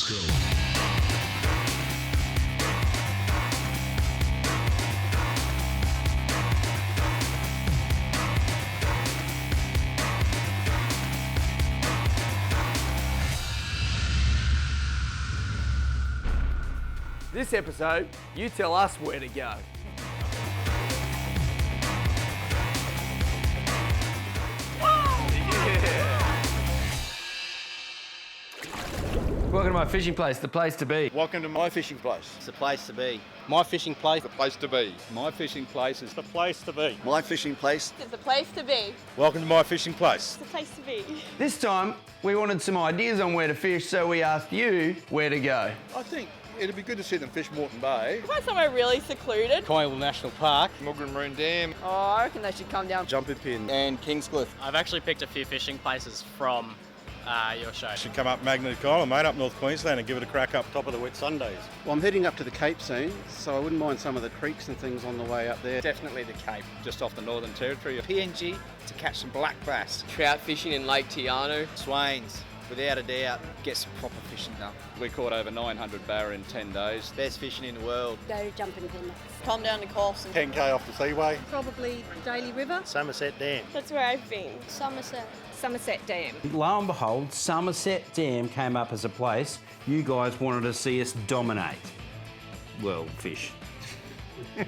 Let's go. This episode, you tell us where to go. Welcome to my fishing place, the place to be. Welcome to my fishing place. It's the place to be. My fishing place. The place to be. My fishing place is the place to be. My fishing place. It's the place to be. Welcome to my fishing place. It's the place to be. This time, we wanted some ideas on where to fish, so we asked you where to go. I think it'd be good to see them fish Moreton Bay. Find somewhere really secluded. Queensland National Park. Mulgrim Marine Dam. Oh, I reckon they should come down. Jumping pin. And Kingscliff. I've actually picked a few fishing places from your show. Should come up Magnetic Island, mate, up North Queensland and give it a crack up top of the wet Sundays. Well, I'm heading up to the Cape soon, so I wouldn't mind some of the creeks and things on the way up there. Definitely the Cape, just off the Northern Territory. PNG to catch some black bass. Trout fishing in Lake Tiano. Swains, without a doubt, get some proper fishing done. We caught over 900 barra in 10 days. Best fishing in the world. Go jumping pin. Come down to Corson. 10k off the Seaway. Probably Daly River. Somerset Dam. That's where I've been. Somerset. Somerset Dam. Lo and behold, Somerset Dam came up as a place you guys wanted to see us dominate. Well, fish. A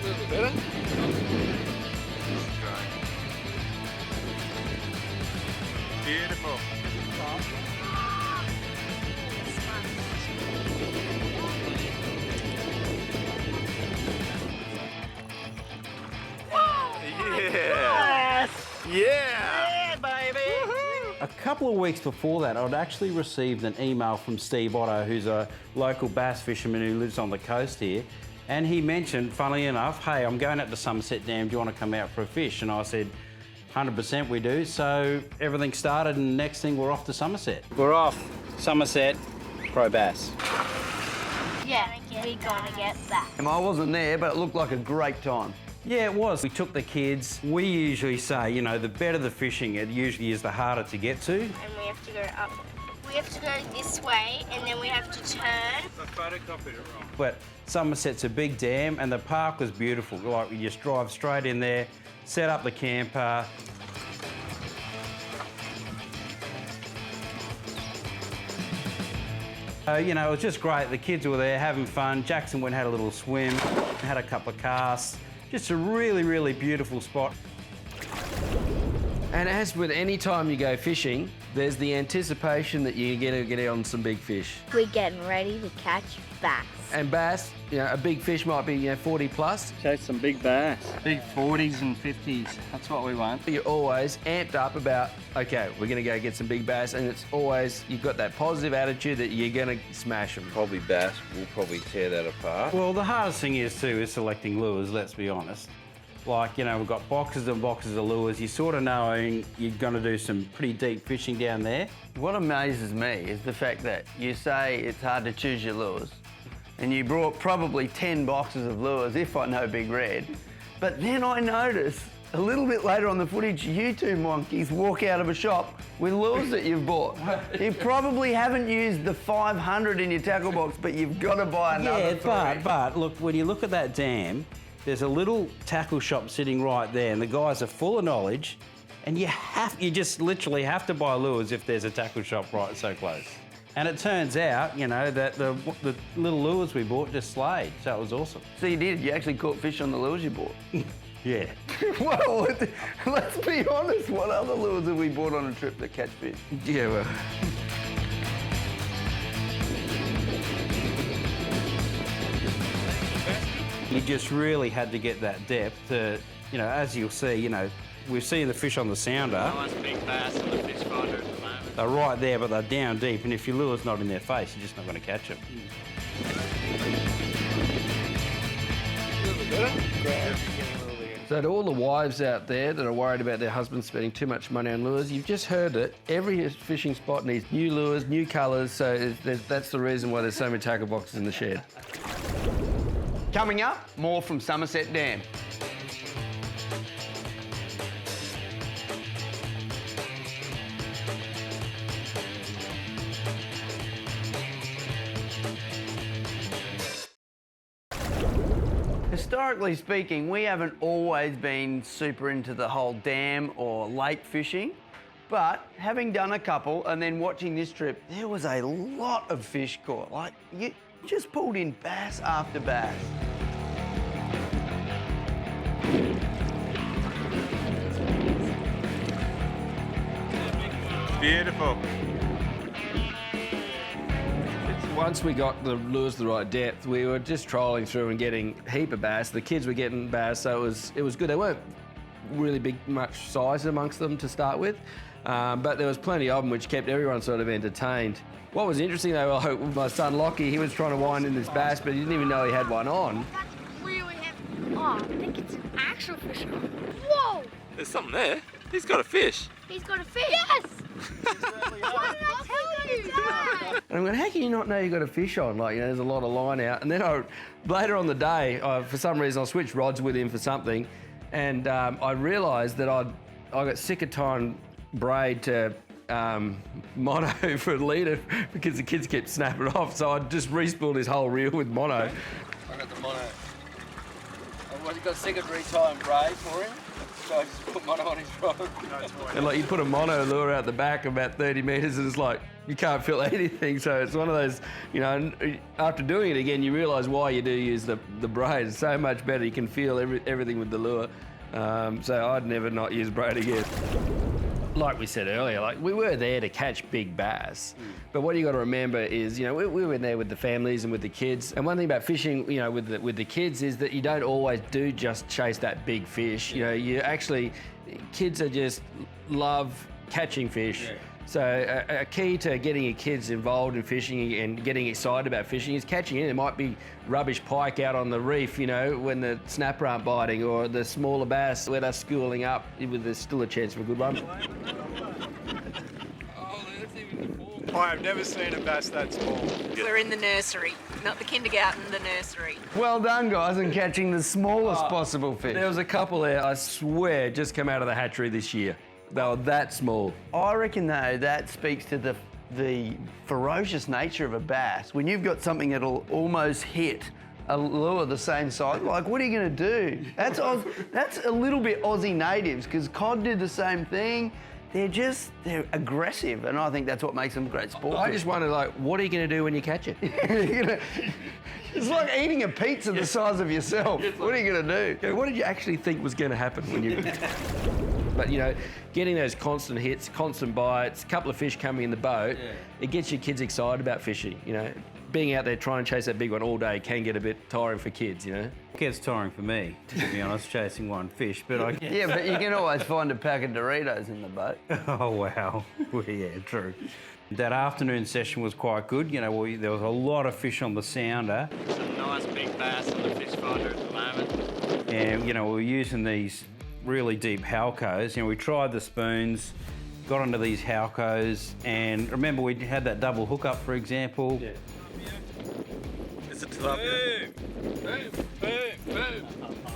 little bit better. Beautiful. Yeah! A couple of weeks before that, I'd actually received an email from Steve Otto, who's a local bass fisherman who lives on the coast here. And he mentioned, funnily enough, hey, I'm going out to Somerset Dam, do you want to come out for a fish? And I said, 100% we do. So everything started, and next thing we're off to Somerset. We're off Somerset Pro Bass. Yeah, we gotta get back. And I wasn't there, but it looked like a great time. Yeah, it was. We took the kids. We usually say, you know, the better the fishing, it usually is the harder to get to. And we have to go up. We have to go this way, and then we have to turn. I photocopied it wrong. But Somerset's a big dam, and the park was beautiful. Like, you just drive straight in there, set up the camper. You know, it was just great. The kids were there having fun. Jackson went and had a little swim, had a couple of casts. Just a really, really beautiful spot. And as with any time you go fishing, there's the anticipation that you're going to get on some big fish. We're getting ready to catch bass. And bass, you know, a big fish might be, 40 plus. Chase some big bass. Big 40s and 50s. That's what we want. You're always amped up about, okay, we're going to go get some big bass, and it's always, you've got that positive attitude that you're going to smash them. Probably bass. We'll probably tear that apart. Well, the hardest thing is, too, is selecting lures, let's be honest. Like, you know, we've got boxes and boxes of lures. You sort of know you're going to do some pretty deep fishing down there. What amazes me is the fact that you say it's hard to choose your lures, and you brought probably 10 boxes of lures, if I know Big Red. But then I notice a little bit later on the footage, you two monkeys walk out of a shop with lures that you've bought. You probably haven't used the 500 in your tackle box, but you've got to buy another three. But look, when you look at that dam, there's a little tackle shop sitting right there, and the guys are full of knowledge, and you just literally have to buy lures if there's a tackle shop right so close. And it turns out, you know, that the little lures we bought just slayed, so it was awesome. So you did, you actually caught fish on the lures you bought? Yeah. Well, let's be honest, what other lures have we bought on a trip that catch fish? Yeah, well. You just really had to get that depth to, you know, as you'll see, you know, we're seeing the fish on the sounder. Nice big bass on the fish finder at the moment. They're right there, but they're down deep, and if your lure's not in their face, you're just not going to catch them. So to all the wives out there that are worried about their husbands spending too much money on lures, you've just heard it. Every fishing spot needs new lures, new colours, so that's the reason why there's so many tackle boxes in the shed. Coming up, more from Somerset Dam. Historically speaking, we haven't always been super into the whole dam or lake fishing, but having done a couple and then watching this trip, there was a lot of fish caught. Like, you just pulled in bass after bass. Beautiful. Once we got the lures the right depth, we were just trolling through and getting a heap of bass. The kids were getting bass, so it was good. They weren't really big, much size amongst them to start with, but there was plenty of them, which kept everyone sort of entertained. What was interesting though, my son Lockie, he was trying to wind in this bass, but he didn't even know he had one on. That's really heavy. Oh, I think it's an actual fish. Whoa! There's something there. He's got a fish. He's got a fish. Yes! Why did I tell you, Dad? And I'm going, how can you not know you got a fish on? Like, there's a lot of line out. And then later on the day, for some reason, I switched rods with him for something, and I realised that I got sick of tying braid to mono for a leader because the kids kept snapping it off. So I just re-spooled his whole reel with mono. I got the mono. Well, you got sick of retying braid for him, so I just put mono on his rod. And like, you put a mono lure out the back about 30 metres and it's like, you can't feel anything. So it's one of those, and after doing it again, you realise why you do use the braid. It's so much better. You can feel everything with the lure. So I'd never not use braid again. Like we said earlier, like, we were there to catch big bass. But what you got to remember is, we were there with the families and with the kids. And one thing about fishing, with the kids is that you don't always do just chase that big fish. Kids are just love catching fish. Yeah. So a key to getting your kids involved in fishing and getting excited about fishing is catching it. There might be rubbish pike out on the reef, when the snapper aren't biting, or the smaller bass where they're schooling up. There's still a chance for a good one. I have never seen a bass that small. We're in the nursery, not the kindergarten, the nursery. Well done, guys, in catching the smallest possible fish. There was a couple there, I swear, just come out of the hatchery this year. They were that small. I reckon, though, that speaks to the ferocious nature of a bass. When you've got something that'll almost hit a lure the same size, like, what are you going to do? That's a little bit Aussie natives, because cod did the same thing. They're aggressive, and I think that's what makes them great sport. I just wonder, like, what are you going to do when you catch it? It's like eating a pizza the size of yourself. What are you going to do? Yeah, what did you actually think was going to happen when you... But, getting those constant hits, constant bites, a couple of fish coming in the boat, it gets your kids excited about fishing, Being out there trying to chase that big one all day can get a bit tiring for kids, It gets tiring for me, to be honest, chasing one fish, but Yeah, but you can always find a pack of Doritos in the boat. Oh, wow. Well, yeah, true. That afternoon session was quite good. There was a lot of fish on the sounder. Some nice big bass on the fish finder at the moment. And, we were using these really deep halcos. We tried the spoons, got onto these halcos, and remember we had that double hookup, for example. Yeah. It's a tilapia. Boom, boom, boom.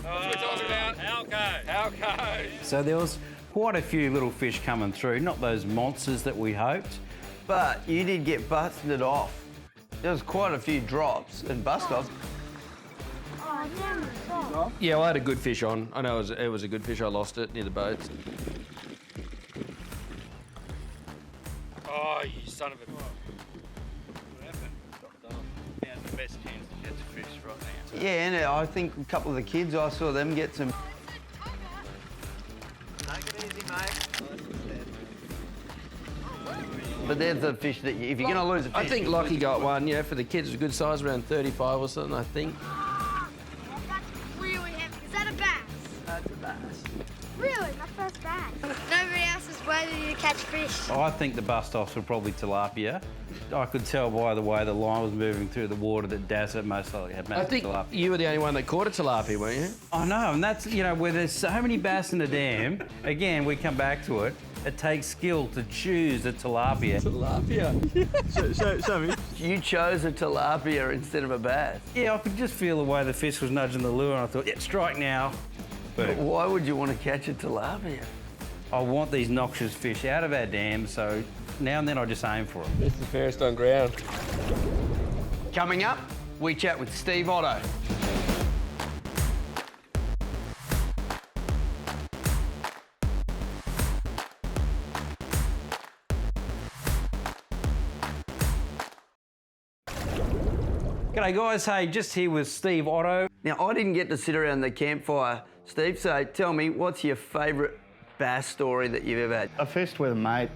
That's what we're talking about. Halco. So there was quite a few little fish coming through, not those monsters that we hoped. But you did get busted off. There was quite a few drops and bust-offs. Yeah, I had a good fish on. I know it was a good fish. I lost it near the boats. Oh, you son of a... Yeah, the best chance to catch a fish right now. Yeah, and I think a couple of the kids, I saw them get some... Take it easy, mate. But there's the fish that if you're going to lose a fish... I think Lockie got one, for the kids, it was a good size, around 35 or something, I think. That's really heavy. Is that a bass? That's a bass. Really? My first bass. Nobody else is worthy to catch fish? I think the bust-offs were probably tilapia. I could tell by the way the line was moving through the water that Daz had most likely had I massive think tilapia. you were the only one that caught a tilapia, weren't you? I know, and that's, you know, where there's so many bass in the dam, again, we come back to it, it takes skill to choose a tilapia. Tilapia. You chose a tilapia instead of a bass. Yeah, I could just feel the way the fish was nudging the lure, and I thought, yeah, strike now. But Why would you want to catch a tilapia? I want these noxious fish out of our dam, so now and then I just aim for them. It's the fairest on ground. Coming up, we chat with Steve Otto. G'day guys, hey, just here with Steve Otto. Now, I didn't get to sit around the campfire, Steve, so tell me, what's your favourite bass story that you've ever had? I fished with a mate,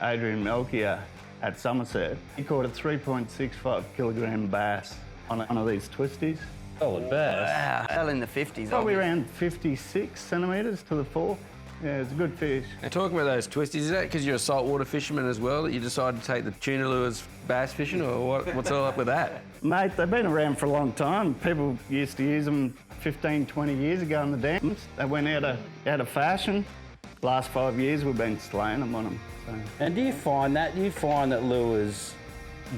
Adrian Melchior, at Somerset. He caught a 3.65 kilogram bass on one of these twisties. Solid bass. Wow, well in the 50s. Probably around 56 centimetres to the fork. Yeah, it's a good fish. Now, talking about those twisties, is that because you're a saltwater fisherman as well that you decided to take the tuna lures bass fishing, or what's all up with that? Mate, they've been around for a long time. People used to use them 15, 20 years ago in the dams. They went out of fashion. Last 5 years, we've been slaying them on them. So. And do you find that lures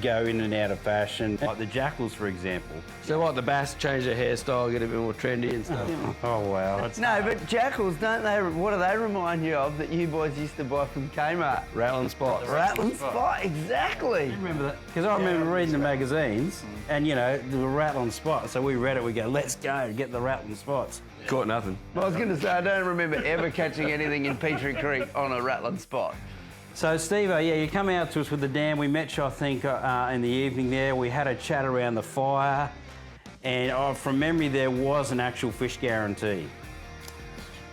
go in and out of fashion, like the jackals, for example? So what, the bass change their hairstyle, get a bit more trendy and stuff? Oh, wow. That's No, but jackals, don't they? What do they remind you of that you boys used to buy from Kmart? Rattling spots. Rattling spot, exactly. remember that? Because I remember reading the magazines, and you know, there were rattling spots. So we read it, we go, let's go, get the rattling spots. Caught nothing. I was going to say, I don't remember ever catching anything in Petrie Creek on a rattling spot. So, Steve, yeah, you come out to us with the dam. We met you, I think, in the evening there. We had a chat around the fire, and from memory, there was an actual fish guarantee.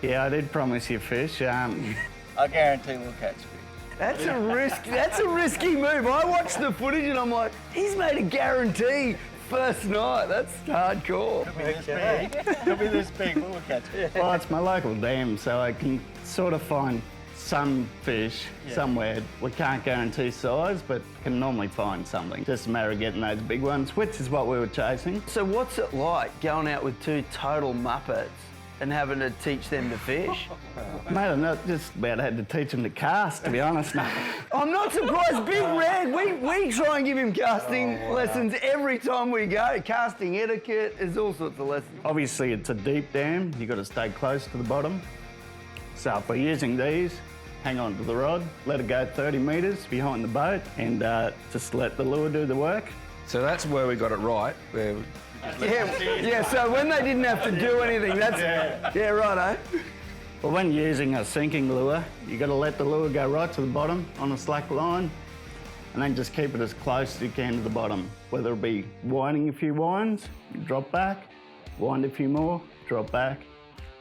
Yeah, I did promise you fish. I guarantee we'll catch fish. That's a risky move. I watched the footage and I'm like, he's made a guarantee first night. That's hardcore. It'll be this big, but we'll catch it. Well, it's my local dam, so I can sort of find some fish somewhere. We can't guarantee size, but can normally find something. Just a matter of getting those big ones, which is what we were chasing. So what's it like going out with two total muppets and having to teach them to fish? Mate, I not just about had to teach them to cast, to be honest. I'm not surprised. Big Red, we try and give him casting lessons every time we go. Casting etiquette, there's all sorts of lessons. Obviously, it's a deep dam. You've got to stay close to the bottom. So if we're using these, hang on to the rod, let it go 30 metres behind the boat, and just let the lure do the work. So that's where we got it right. Where Yeah, so when they didn't have to do anything, that's... Yeah, righto. Well, when you're using a sinking lure, you've got to let the lure go right to the bottom on a slack line, and then just keep it as close as you can to the bottom. Whether it be winding a few winds, drop back, wind a few more, drop back.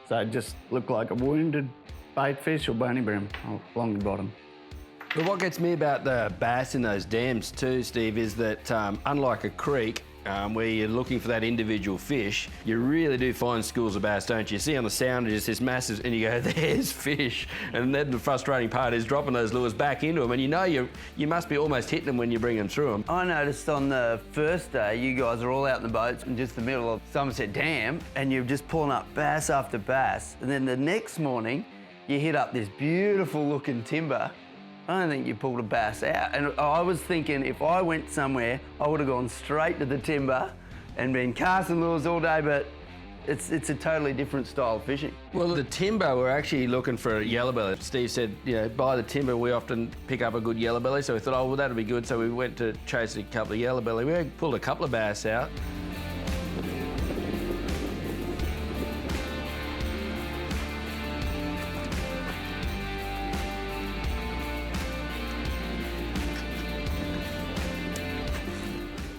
So it just look like a wounded bait fish or bony brim along the bottom. But what gets me about the bass in those dams too, Steve, is that unlike a creek, where you're looking for that individual fish, you really do find schools of bass, don't you? You see on the sounder just this massive, and you go, there's fish. And then the frustrating part is dropping those lures back into them, and you know you must be almost hitting them when you bring them through them. I noticed on the first day, you guys are all out in the boats in just the middle of Somerset Dam, and you're just pulling up bass after bass. And then the next morning, you hit up this beautiful looking timber. I don't think you pulled a bass out. And I was thinking if I went somewhere, I would have gone straight to the timber and been casting lures all day, but it's a totally different style of fishing. Well, the timber, we're actually looking for a yellowbelly. Steve said, you know, by the timber, we often pick up a good yellowbelly. So we thought, oh, well, that'll be good. So we went to chase a couple of yellowbelly. We pulled a couple of bass out.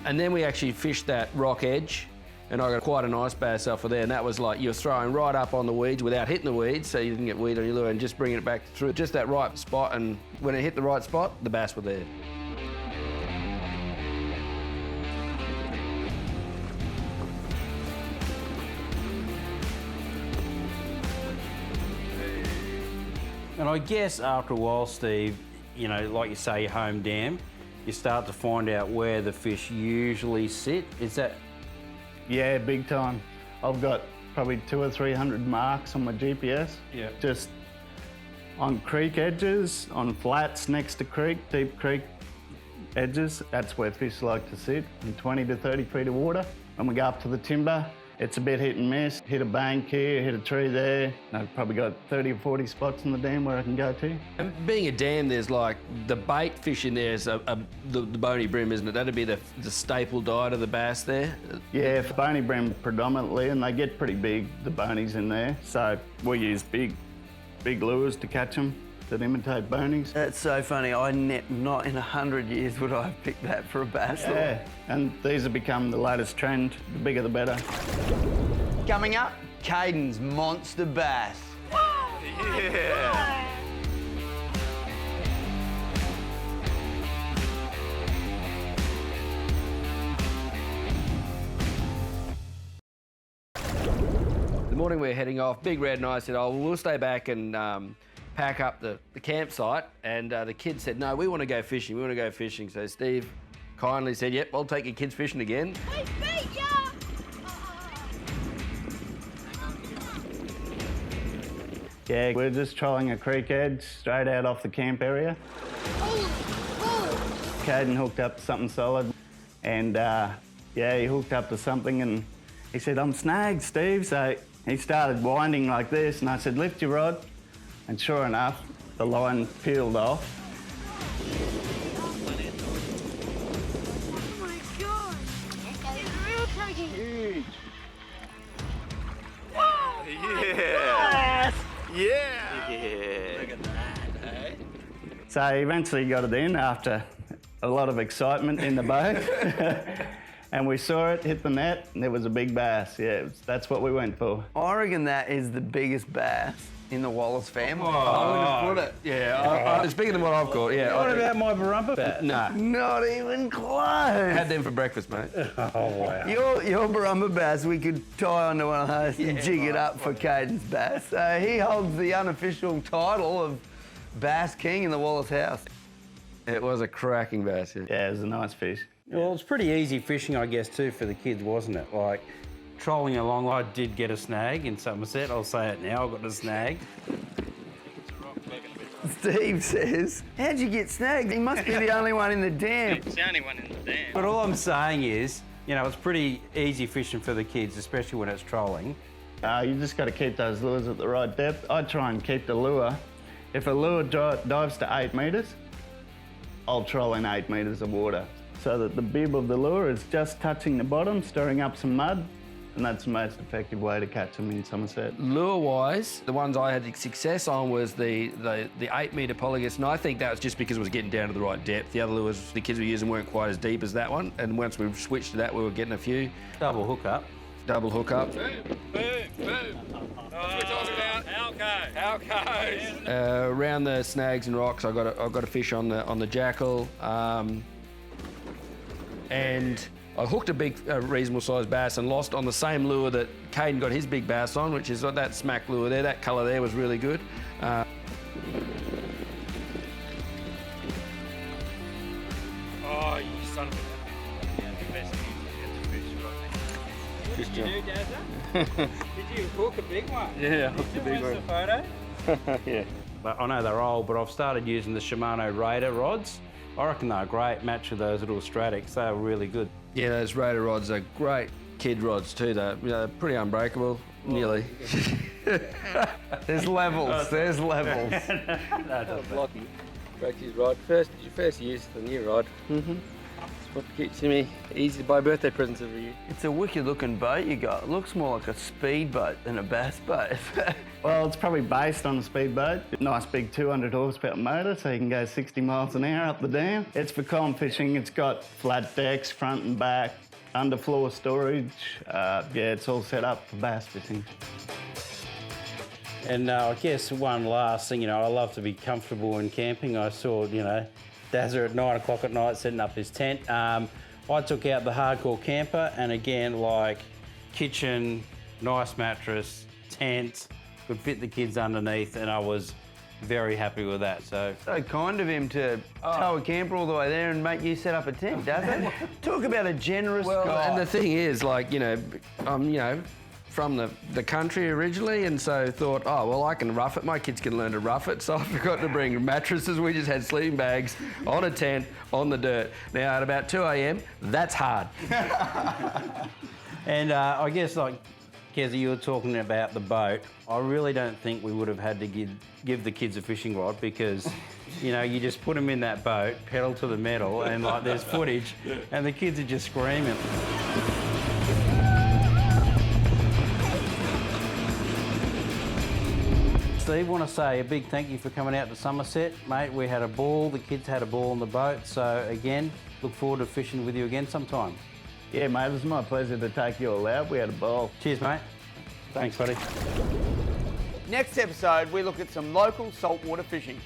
And then we actually fished that rock edge, and I got quite a nice bass off of there, and that was like you're throwing right up on the weeds without hitting the weeds, so you didn't get weed on your lure, and just bringing it back through just that right spot, and when it hit the right spot, the bass were there. And I guess after a while, Steve, you know, like you say, your home dam, you start to find out where the fish usually sit. Is that? Yeah, big time. I've got probably 200 or 300 marks on my GPS. Yeah. Just on creek edges, on flats next to creek, deep creek edges. That's where fish like to sit, in 20 to 30 feet of water. When we go up to the timber, it's a bit hit and miss. Hit a bank here, hit a tree there. I've probably got 30 or 40 spots in the dam where I can go to. And being a dam, there's like the bait fish in there is the bony brim, isn't it? That'd be the staple diet of the bass there. Yeah, bony brim predominantly, and they get pretty big, the bonies in there. So we use big lures to catch them that imitate bonies. That's so funny. Not in 100 years would I have picked that for a bass lure. Yeah, and these have become the latest trend. The bigger the better. Coming up, Caden's monster bass. Yeah. The morning we're heading off, Big Red and I said, oh, we'll stay back and pack up the campsite. And the kids said, no, we want to go fishing. So Steve kindly said, yep, I'll take your kids fishing again. Hey, feet, yeah. Yeah, we're just trolling a creek edge straight out off the camp area. Caden hooked up to something solid, and yeah, he hooked up to something, and he said, I'm snagged, Steve. So he started winding like this, and I said, lift your rod. And sure enough, the line peeled off. Oh my God. It's real turkey. Huge. Whoa. Yeah. Yeah. Look at that, eh? So he eventually got it in after a lot of excitement in the boat. And we saw it hit the net, and there was a big bass. Yeah, that's what we went for. I reckon that is the biggest bass in the Wallace family. Oh, I would have put it. Yeah, it's bigger than what I've caught, yeah. What about my barumpa bass? No. Not even close. Had them for breakfast, mate. Oh, wow. Your barumpa bass, we could tie onto one of those and jig it up for Caden's bass. So he holds the unofficial title of Bass King in the Wallace house. It was a cracking bass, yeah. Yeah, it was a nice fish. Well, it's pretty easy fishing, I guess, too, for the kids, wasn't it? Like, trolling along, I did get a snag in Somerset. I'll say it now, I got a snag. Steve says, how'd you get snagged? He must be the only one in the dam. It's the only one in the dam. But all I'm saying is, you know, it's pretty easy fishing for the kids, especially when it's trolling. You just got to keep those lures at the right depth. I try and keep the lure. If a lure dives to 8 metres, I'll troll in 8 metres of water so that the bib of the lure is just touching the bottom, stirring up some mud, and that's the most effective way to catch them in Somerset. Lure-wise, the ones I had success on was the 8-metre polygus, and I think that was just because it was getting down to the right depth. The other lures the kids were using weren't quite as deep as that one, and once we switched to that, we were getting a few. Double hookup. Double hookup. Boom, boom, boom. That's what we're talking about. How goes? Around the snags and rocks, I got a fish on the jackal, and I hooked a big, reasonable sized bass and lost on the same lure that Caden got his big bass on, which is that smack lure there. That colour there was really good. Oh, you son of a... What did you do, Dazza? Did you hook a big one? Yeah, I hooked a big Where's the photo? Yeah. But I know they're old, but I've started using the Shimano Raider rods. I reckon they're a great match with those little Stratics. They're really good. Yeah, those Raider rods are great kid rods too. They're pretty unbreakable, nearly. There's levels, there's levels. Lucky. Broke his rod. Your first use the new rod. Mm-hmm. What keeps me easy to buy birthday presents every year. It's a wicked looking boat you got. It looks more like a speedboat than a bass boat. Well, it's probably based on a speedboat. Nice big 200 horsepower motor, so you can go 60 miles an hour up the dam. It's for calm fishing. It's got flat decks, front and back, underfloor storage. Yeah, it's all set up for bass fishing. And I guess one last thing, I love to be comfortable in camping. I saw, Dazza at 9 o'clock at night setting up his tent. I took out the hardcore camper, and again, like kitchen, nice mattress, tent, could fit the kids underneath, and I was very happy with that. So So kind of him to tow a camper all the way there and make you set up a tent, doesn't it? Talk about a generous guy. And the thing is, like, I'm from the country originally, and so thought, oh, well, I can rough it. My kids can learn to rough it. So I forgot to bring mattresses. We just had sleeping bags on a tent on the dirt. Now, at about 2 a.m., that's hard. And I guess, like, Kezzy, you were talking about the boat. I really don't think we would have had to give the kids a fishing rod because, you just put them in that boat, pedal to the metal, and, like, there's footage, and the kids are just screaming. Steve, want to say a big thank you for coming out to Somerset, mate. We had a ball, the kids had a ball on the boat, so again, look forward to fishing with you again sometime. Yeah, mate, it was my pleasure to take you all out. We had a ball. Cheers, mate. Thanks, buddy. Next episode, we look at some local saltwater fishing.